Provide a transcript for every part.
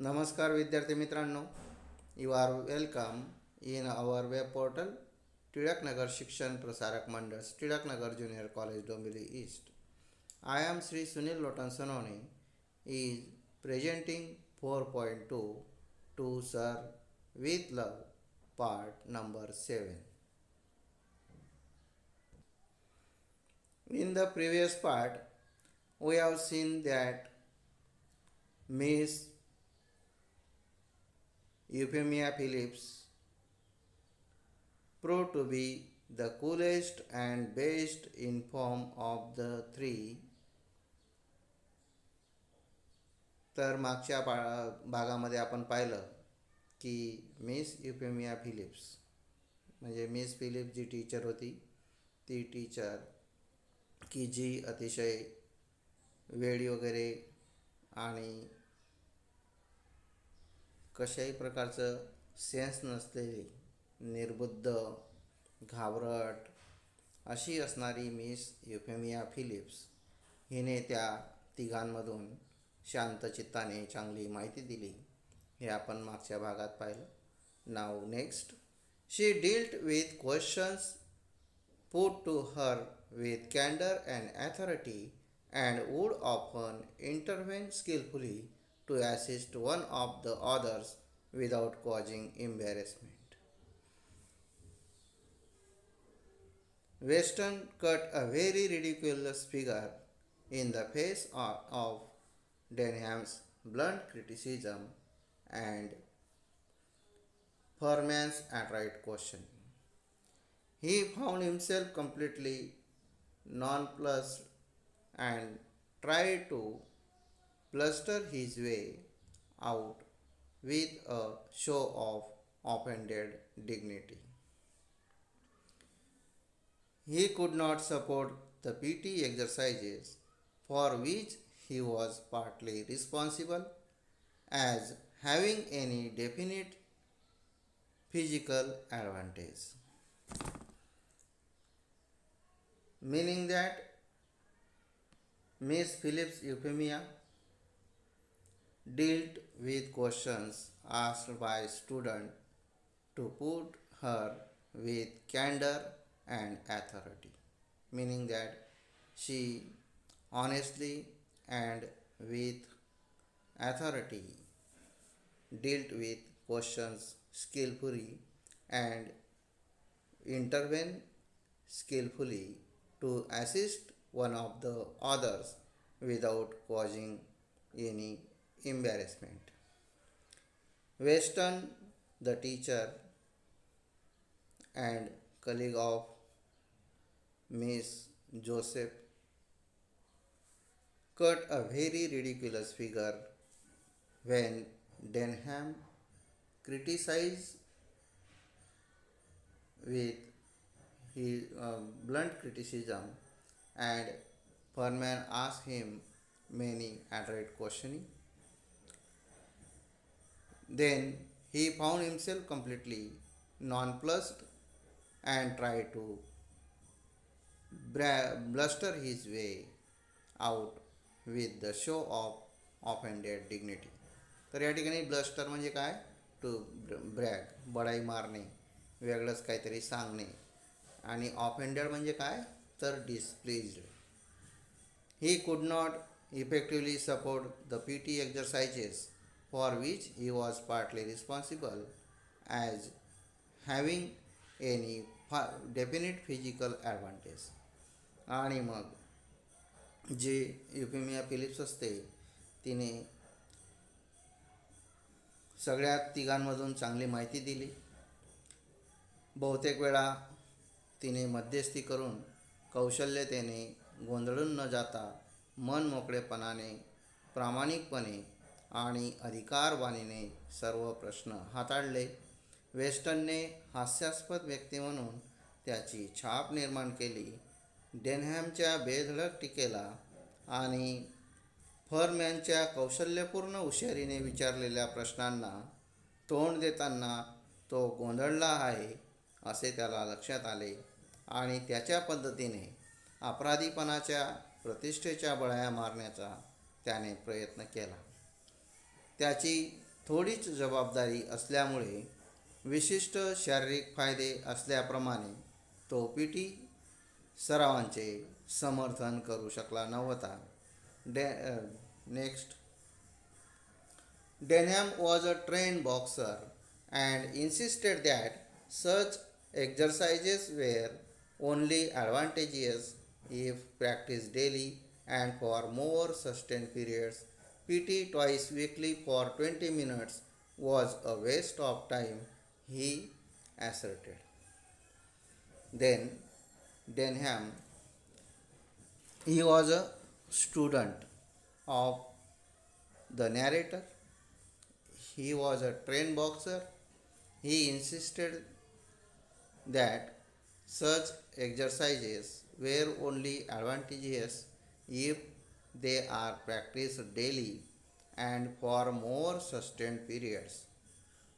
नमस्कार विद्यार्थी मित्रांनो, you are welcome in our web portal Tilaknagar शिक्षण प्रसारक मंडळ, Tilaknagar junior college, Dombivli east. I am Sri Sunil Lotan Sonone is presenting 4.2 to Sir with Love part number 7. In the previous part, we have seen that Miss Euphemia Phillips proved to be the coolest and best informed of the three. तर मागच्या भागामध्ये आपण पाहिलं की miss युफेमिया Philips म्हणजे miss Philips जी teacher होती ती teacher की जी अतिशय वेडी वगैरे आणि कशाही प्रकारचं सेन्स नसलेली, निर्बुद्ध, घाबरट अशी असणारी मिस युफेमिया फिलिप्स हिने त्या तिघांमधून शांत चित्ताने चांगली माहिती दिली, हे आपण मागच्या भागात पाहिलं. Now next, she dealt with questions put to her with candour and authority and would often intervene skillfully to assist one of the others without causing embarrassment. Weston cut a very ridiculous figure in the face of Denham's blunt criticism and Furman's adroit questioning. He found himself completely nonplussed and tried to bluster his way out with a show of offended dignity. He could not support the PT exercises for which he was partly responsible as having any definite physical advantage, meaning that Miss Phillips Euphemia dealt with questions asked by students to put her with candor and authority, meaning that she honestly and with authority dealt with questions skillfully and intervened skillfully to assist one of the others without causing any embarrassment. Weston, the teacher and colleague of Miss Joseph, cut a very ridiculous figure when Denham criticized with his blunt criticism and Furman asked him many adroit questioning. Then he found himself completely nonplussed and tried to bluster his way out with the show of offended dignity. तर या ठिकाणी bluster म्हणजे काय, to brag, बडाई मारणे, वेगळंच काहीतरी सांगणे. आणि ऑफेंडेड म्हणजे काय, तर displeased. He could not effectively support the PT exercises for which he was partly responsible as having any definite physical advantage. आणि मग जे युफेमिया फिलिप्स असते तिने सगळ्या तिघांमधून चांगली माहिती दिली. बहुतेक वेळा तिने मध्यस्थी करून कौशल्यतेने गोंधळून न जाता मन मोकळेपणाने, प्रामाणिकपणे आणि अधिकारवाणीने सर्व प्रश्न हाताळले. वेस्टनने हास्यास्पद व्यक्ती म्हणून त्याची छाप निर्माण केली. डेनहॅमच्या बेधडक टीकेला आणि फरमॅनच्या कौशल्यपूर्ण हुशारीने विचारलेल्या प्रश्नांना तोंड देताना तो गोंधळला आहे असे त्याला लक्षात आले आणि त्याच्या पद्धतीने अपराधीपणाच्या प्रतिष्ठेच्या बळाया मारण्याचा त्याने प्रयत्न केला. त्याची थोडीच जबाबदारी असल्यामुळे विशिष्ट शारीरिक फायदे असल्याप्रमाणे तो पी टी सरावांचे समर्थन करू शकला नव्हता. Next, Denham was a trained boxer and insisted that such exercises were only advantageous if practiced daily and for more sustained periods. PT twice weekly for 20 minutes was a waste of time, he asserted. Then Denham, he was a student of the narrator. He was a trained boxer. He insisted that such exercises were only advantageous if they are practiced daily and for more sustained periods.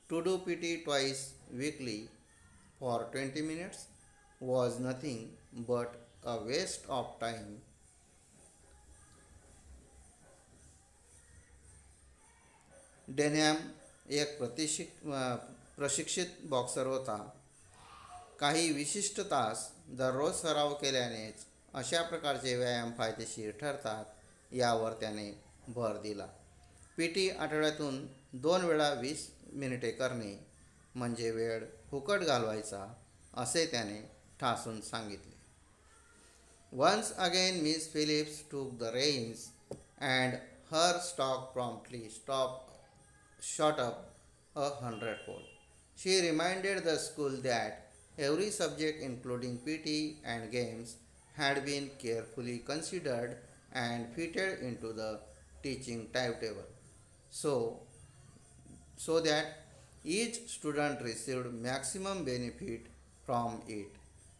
To do PT twice weekly for 20 minutes was nothing but a waste of time. डेनहॅम एक प्रशिक्षित boxer होता. काही विशिष्ट तास दररोज सराव केल्यानेच अशा प्रकारचे व्यायाम फायदेशीर ठरतात यावर त्याने भर दिला. पी टी आठवड्यातून 2 वेळा 20 मिनिटे करणे म्हणजे वेळ फुकट घालवायचा असे त्याने ठासून सांगितले. Once again Miss Phillips took the reins and her stock promptly shot up 100-fold. She reminded the school that every subject, including PT and games, had been carefully considered and fitted into the teaching timetable so, so that each student received maximum benefit from it.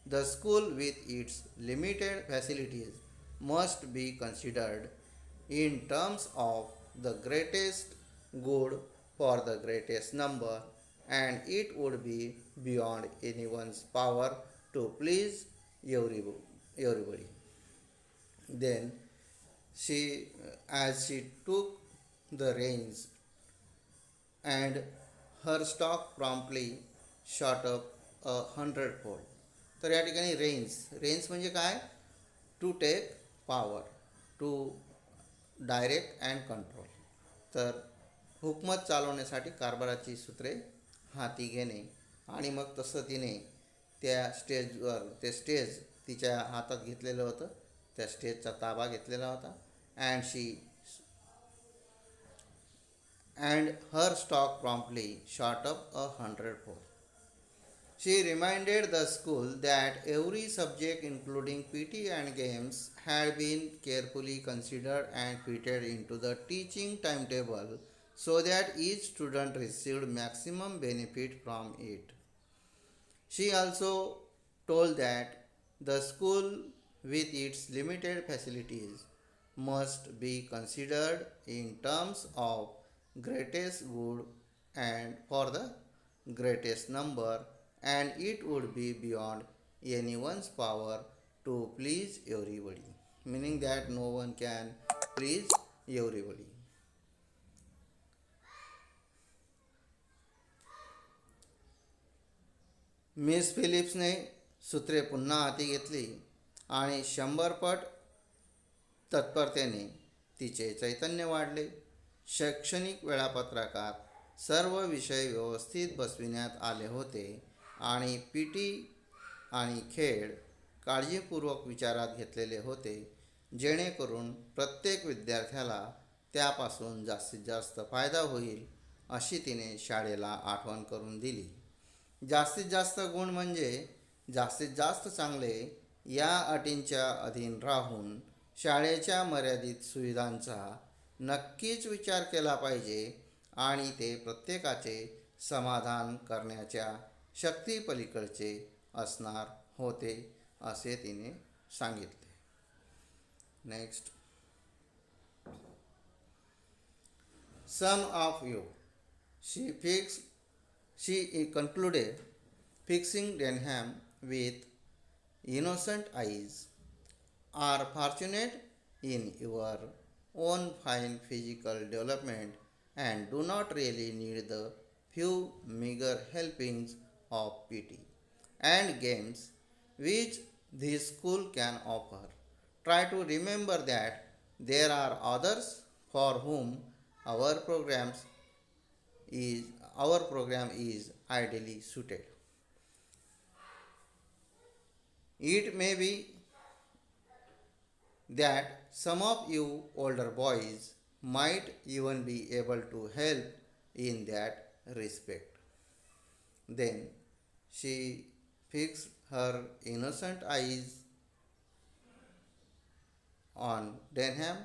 The school, with its limited facilities, must be considered in terms of the greatest good for the greatest number, and it would be beyond anyone's power to please everybody. Then as she took the reins, and her stock promptly shot up 100-fold. तर या ठिकाणी range म्हणजे काय? To take power, to direct and control. तर हुकमत चालवण्यासाठी कारभाराची सूत्रे हाती घेणे आणि मग तसं तिने त्या स्टेजवर, ते स्टेज तिच्या हातात घेतलेलं होतं, त्या स्टेजचा ताबा घेतलेला होता. And her stock promptly shot up 100-fold. She reminded the school that every subject, including PT and games, had been carefully considered and fitted into the teaching timetable so that each student received maximum benefit from it. She also told that the school, with its limited facilities, must be considered in terms of greatest good and for the greatest number, and it would be beyond anyone's power to please everybody, meaning that no one can please everybody. Miss फिलिप्सने सूत्रे पुन्हा हाती घेतली आणि 100 पट तत्परतेने तिचे चैतन्य वाढले. शैक्षणिक वेळापत्रकात सर्व विषय व्यवस्थित बसविण्यात आले होते आणि पी टी आणि खेळ काळजीपूर्वक विचारात घेतलेले होते, जेणेकरून प्रत्येक विद्यार्थ्याला त्यापासून जास्तीत जास्त फायदा होईल अशी तिने शाळेला आठवण करून दिली. जास्तीत जास्त गुण म्हणजे जास्तीत जास्त चांगले या अटींच्या अधीन राहून शाळेच्या मर्यादित सुविधांचा नक्कीच विचार केला पाहिजे आणि ते प्रत्येकाचे समाधान करण्याच्या शक्तीपलीकडचे असणार होते असे तिने सांगितले. Next, some of you. She concluded, fixing Denham with innocent eyes, are fortunate in your own fine physical development and do not really need the few meager helpings of PT and games which this school can offer. Try to remember that there are others for whom our programs is our program is ideally suited. It may be that some of you older boys might even be able to help in that respect. Then she fixed her innocent eyes on Denham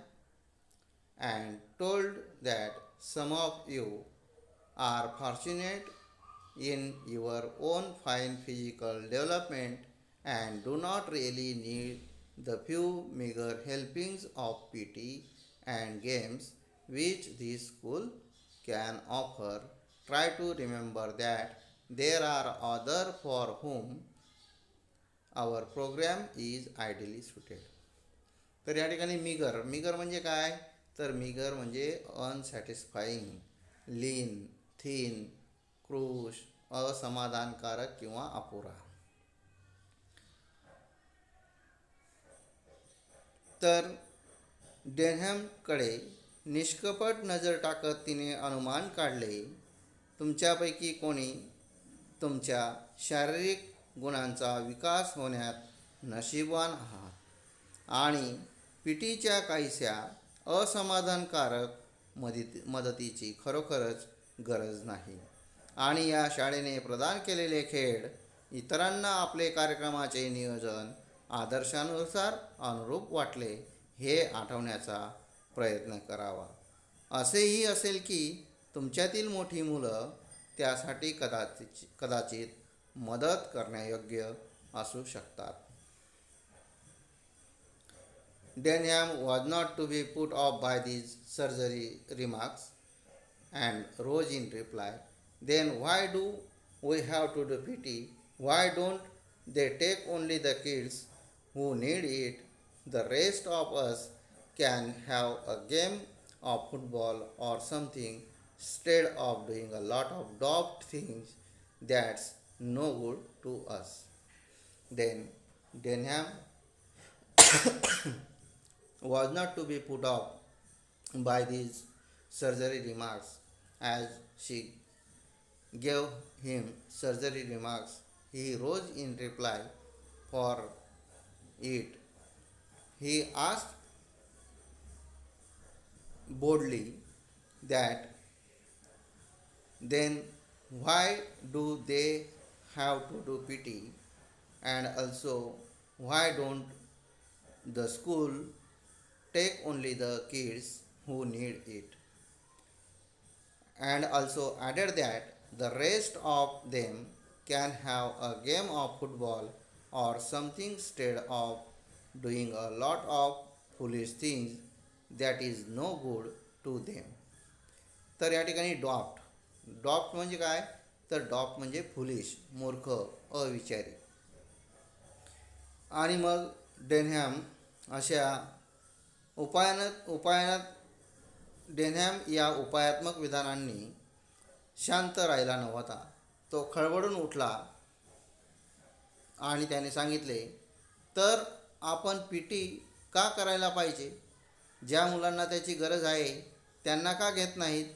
and told that some of you are fortunate in your own fine physical development and do not really need the few meager helpings of PT and games which this school can offer. Try to remember that there are others for whom our program is ideally suited. तर या ठिकाणी मिगर मिगर म्हणजे काय, तर मिगर म्हणजे अनसॅटिस्फाईंग, लीन, थीन, क्रूश, असमाधानकारक किंवा अपुरा. तर डेनहॅमकडे निष्कपट नजर टाकत तिने अनुमान काढले, तुमच्यापैकी कोणी तुमच्या शारीरिक गुणांचा विकास होण्यात नशीबवान आहात आणि पीटीच्या काहीशा असमाधानकारक मदतीची खरोखरच गरज नाही. आणि या शाळेने प्रदान केलेले खेळ इतरांना आपले कार्यक्रमाचे नियोजन आदर्शानुसार अनुरूप वाटले हे आठवण्याचा प्रयत्न करावा. असेही असेल की तुमच्यातील मोठी मुलं त्यासाठी कदाचित मदत करण्यायोग्य असू शकतात. Denham was not to be put off by these surgery remarks and rose in reply, then why do we have to do PT? Why don't they take only the kids who need it? The rest of us can have a game of football or something instead of doing a lot of daft things that's no good to us. Then Denham was not to be put off by these surgery remarks. As she gave him surgery remarks, he rose in reply for it. He asked boldly that then why do they have to do PT, and also why don't the school take only the kids who need it, and also added that the rest of them can have a game of football or something instead of doing a lot of foolish things that is no good to them. तर या ठिकाणी डॉप्ट म्हणजे काय, तर डॉप्ट म्हणजे foolish, मूर्ख, अविचारी. आणि मग डेनहॅम अशा उपायात डेनहॅम या उपायात्मक विधानांनी शांत राहिला नव्हता. तो खळबळून उठला आणि त्याने सांगितले, तर आपण PT का करायला पाहिजे? ज्या मुलांना त्याची गरज आहे त्यांना का घेत नाहीत?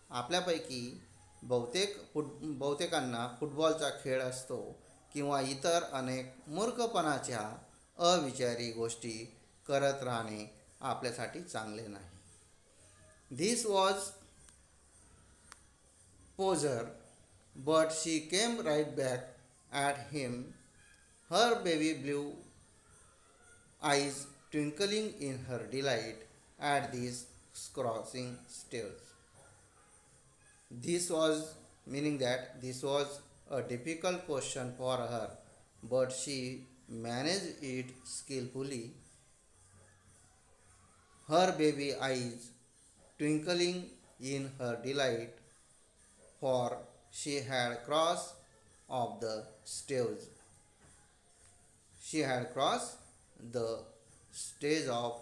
आपल्यापैकी बहुतेकांना फुटबॉलचा खेळ असतो किंवा इतर अनेक मूर्खपणाच्या अविचारी गोष्टी करत राहणे आपल्यासाठी चांगले नाही. This was poser, but she came right back at him, her baby blue eyes twinkling in her delight at these crossing staves. This was meaning that this was a difficult question for her, but she managed it skillfully, her baby eyes twinkling in her delight, for she had crossed of the stage. She had crossed the stage of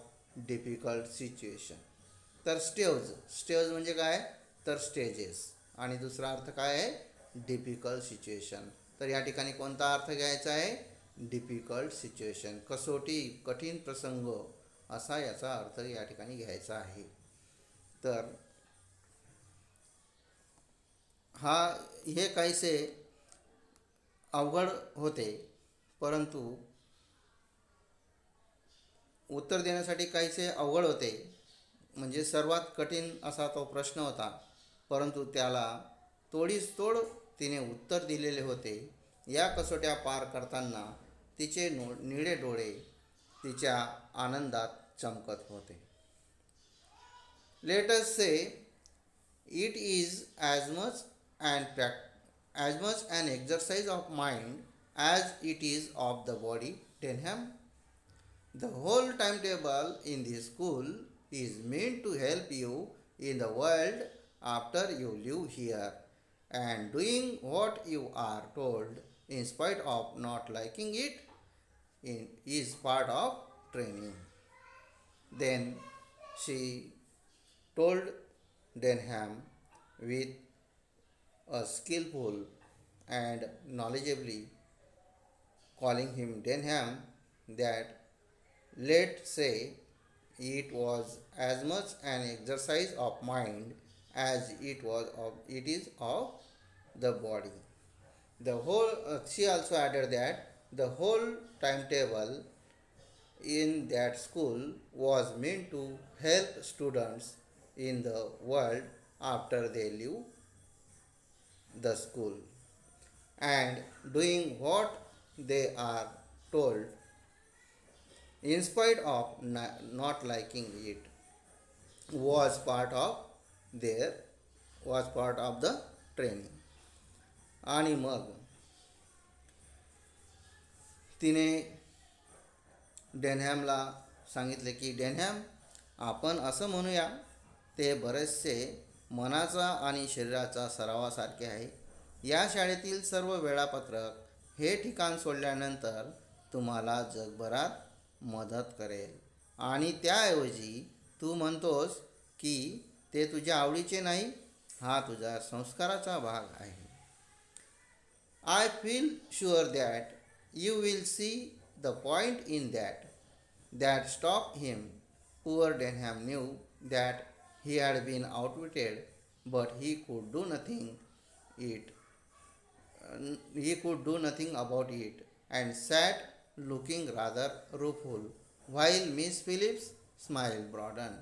difficult situation. तर stage म्हणजे काय, तर stages, आणि दुसरा अर्थ काय आहे, difficult situation. तर या ठिकाणी कोणता अर्थ घ्यायचा आहे, डिफिकल्ट सिच्युएशन, कसोटी, कठीण प्रसंग, असा याचा अर्थ या ठिकाणी घ्यायचा आहे. तर हे काहीसे अवघड होते, परंतु उत्तर देण्यासाठी काहीसे अवघड होते, म्हणजे सर्वात कठीण असा तो प्रश्न होता, परंतु त्याला तोडीस तोड तिने उत्तर दिलेले होते. या कसोट्या पार करताना तिचे निळे डोळे तिच्या आनंदात चमकत होते. लेट अस से it is as much an exercise of mind as it is of the body. Denham. The whole timetable in this school is meant to help you in the world after you live here, and doing what you are told in spite of not liking it is part of training. Then she told Denham with a skillful and knowledgeably calling him Denham that, let's say, it was as much an exercise of mind as it is of the body. She also added that the whole timetable in that school was meant to help students in the world after they leave the school, and doing what they are told in spite of not liking it was their part of the training. आणि मग तिने डेनहॅमला सांगितले की डेनहॅम, आपण असं म्हणूया, ते बरेचसे मनाचा आणि शरीराचा सरावासारखे आहे. या शाळेतील सर्व वेळापत्रक हे ठिकाण सोडल्यानंतर तुम्हाला जगभरात मदत करेल, आणि त्याऐवजी तू म्हणतोस की ते तुझ्या आवडीचे नाही. हा तुझ्या संस्काराचा भाग आहे. I feel sure that you will see the point in that stopped him. Poor Denham knew that he had been outwitted, but it. he could do nothing about it, and sat looking rather rueful, while Miss Phillips' smile broadened.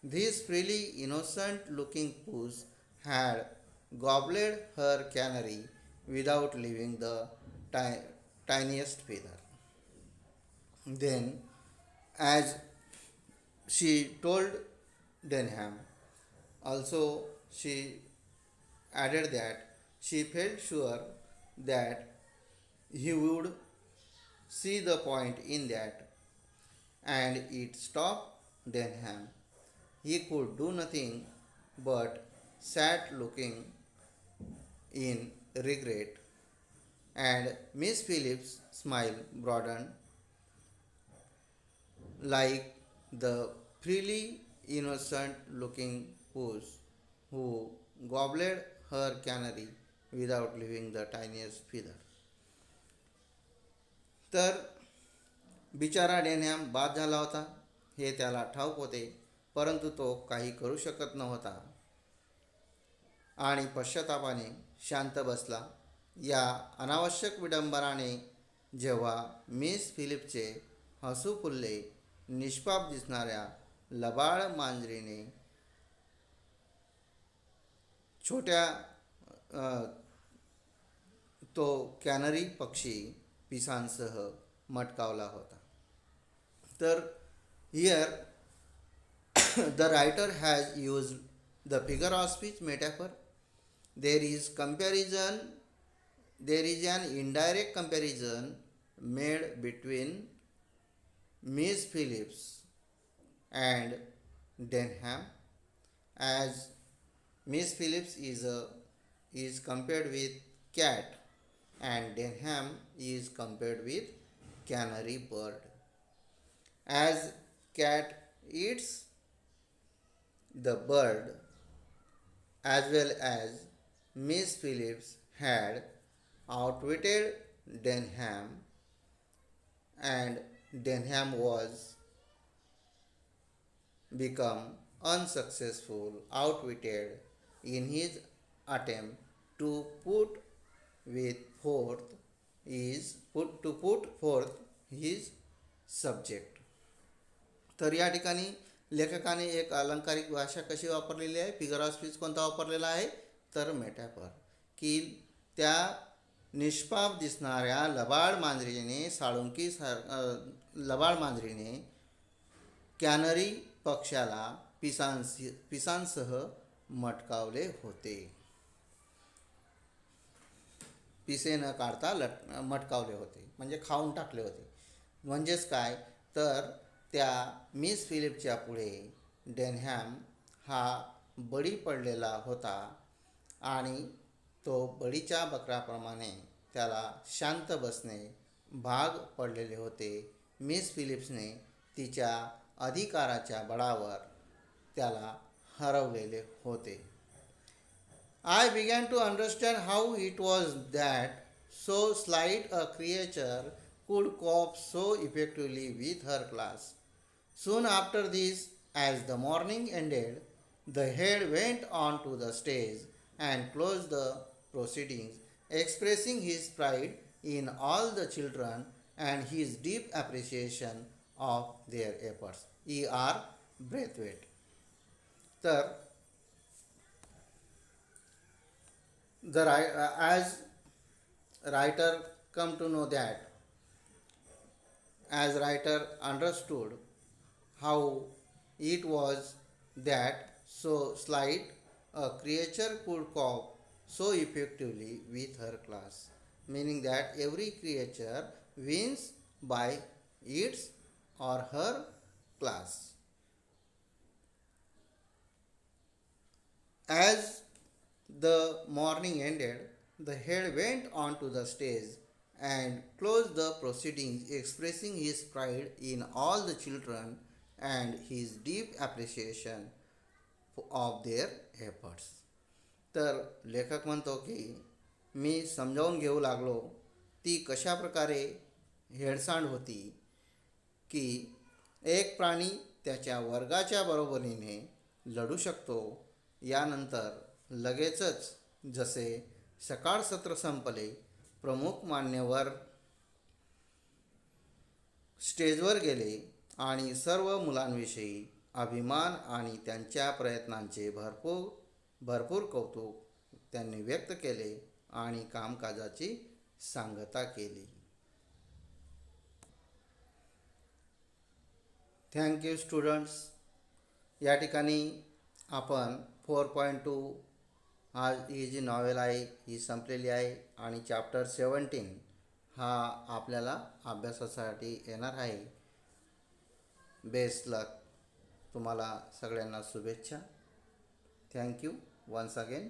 This freely innocent looking puss had gobbled her canary without leaving the tiniest feather. Then, as she told Denham, also she added that she felt sure that he would see the point in that, and it stopped Denham. He could do nothing but sat looking in regret, and Miss Phillips' smile broadened like the freely innocent looking puss who gobbled her canary without leaving the tiniest feather. तर बिचारा डेनहॅम बाद झाला होता हे त्याला ठाऊक होते, परंतु तो काही करू शकत नव्हता आणि पश्चातापाने शांत बसला. या अनावश्यक विडंबनाने जेव्हा मिस फिलिपचे हसू फुलले, निष्पाप दिसणाऱ्या लबाड मांजरीने छोट्या तो कॅनरी पक्षी पिसांसह मटकावला होता. तर here the writer has used the figure of speech metaphor. There is an indirect comparison made between Miss Phillips and Denham, as Miss Phillips is compared with cat and Denham is compared with canary bird. As cat eats the bird, as well as Miss Phillips had outwitted Denham, and Denham was become unsuccessful, outwitted in his attempt to with forth put forth his subject. तर या ठिकाणी लेखकाने एक अलंकारिक भाषा कशी वापरलेली आहे, figure of speech कोणता वापरलेला आहे, तर मेटाफर, की त्या निष्पाप दिसणाऱ्या लबाड मांजरीने लबाड मांजरीने कॅनरी पक्षाला पिसांसह मटकावले होते. पिसे न काढता मटकावले होते म्हणजे खाऊन टाकले होते. म्हणजेच काय, तर त्या मिस फिलिपच्या पुढे डेनहॅम हा बळी पडलेला होता आणि तो बळीच्या बकराप्रमाणे त्याला शांत बसणे भाग पडलेले होते. मिस फिलिप्सने तिच्या अधिकाराच्या बळावर त्याला हरवलेले होते. I began to understand how it was that so slight a creature could cope so effectively with her class. Soon after this, as the morning ended, the head went on to the stage and closed the proceedings, expressing his pride in all the children and his deep appreciation of their efforts. E.R. Braithwaite. तर as writer come to know that, as writer understood how it was that so slight a creature could cope so effectively with her class, meaning that every creature wins by its or her class. As the morning ended, the head went on to the stage and closed the proceedings, expressing his pride in all the children and his deep appreciation of their efforts. तर लेखक म्हणतो की मी समजावून घेऊ लागलो ती कशा प्रकारे हेळसांड होती की एक प्राणी त्याच्या वर्गाच्या बरोबरीने लढू शकतो. यानंतर लगेचच जसे सकाळ सत्र संपले, प्रमुख मान्यवर स्टेजवर गेले आणि सर्व मुलांविषयी अभिमान आणि त्यांच्या प्रयत्नांचे भरपूर कौतुक त्यांनी व्यक्त केले आणि कामकाजाची सांगता केली. Thank you students. या ठिकाणी आपण 4.2 ही जी नॉवेल आहे ही संपलेली आहे आणि चॅप्टर 17 हा आपल्याला अभ्यासासाठी येणार आहे. Best luck. तुम्हाला सगळ्यांना शुभेच्छा. Thank you once again.